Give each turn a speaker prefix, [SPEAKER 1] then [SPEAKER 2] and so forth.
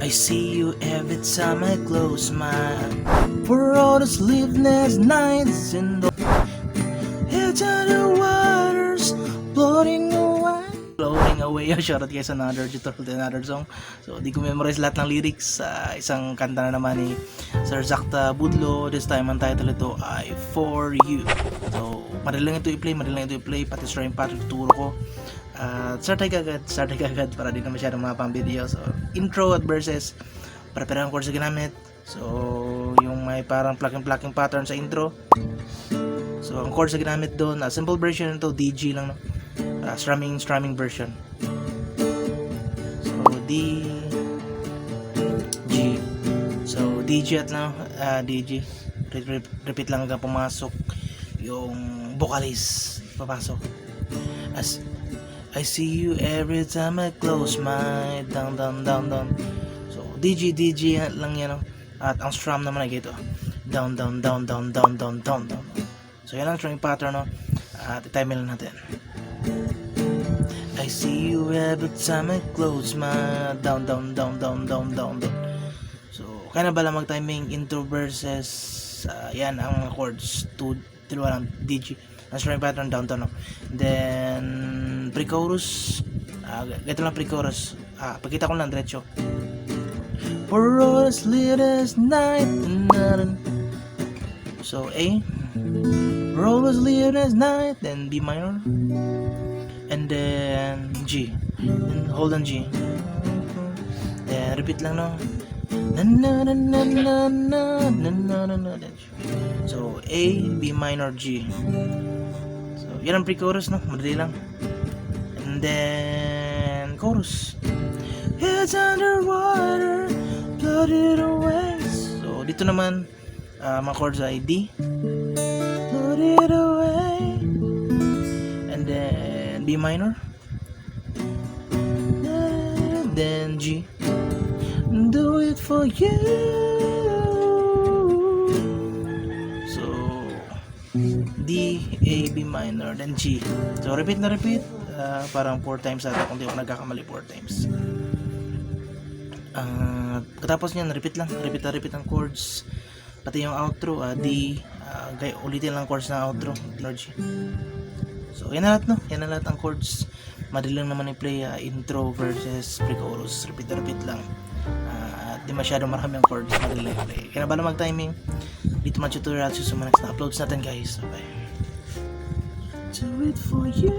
[SPEAKER 1] I see you every time I close my eyes. For all the sleepless nights in the edge of the waters, floating away. Floating away. Shoutout guys, another tutorial, another song. So di ko memorize lahat ng lyrics. Isang kanta na naman ni Sir Zakta Budlo. This time ang title ito ay For You. So madali lang ito i-play, pati stream pa tuturo ko. Start tayo agad para di na masyadong mga pang video. So intro at verses, para ang chords na ginamit. So yung may parang plucking pattern sa intro. So ang chords na ginamit doon, simple version ito, DG lang, no? Strumming version. So D G. So DG at lang, DG. Repeat lang hanggang pumasok yung vocalist, papasok. As I see you every time I close my down. So DG lang yan, no? At ang strum naman ay ito, down. So yan ang strumming pattern, no? At i-time lang natin. I see you every time I close my down. So kaya na bala mag-timing intro verses, yan ang chords, dalawa lang, DG. Ang strumming pattern down, no? Then pre-chorus, ganito lang pre-chorus. Pagkita ko lang diretso. For all the sleepless night. So A, for all the sleepless night, then B minor, and then G, and hold on G, then repeat lang, no? So A, B minor, G. So yan ang pre-chorus, no? Madali lang. And then chorus, it's underwater, floated away. So dito naman mga chords ay D, floated away, and then B minor, and then G, do it for you. So D, A, B minor, then G. So repeat, parang 4 times ata, kung di ako nagkakamali, 4 times. Katapos niyan, repeat ang chords, pati yung outro, D, ulitin lang chords na outro, Lord G. So yan na lahat, no? Yan na lahat ang chords. Madali lang naman i-play, intro versus pre-chorus, repeat lang. Di masyado marami ang chords, madali lang i-play. Kaya na ba na mag-timing? Dito mga tutorial, susunod na uploads natin, guys. Bye. Do it for you.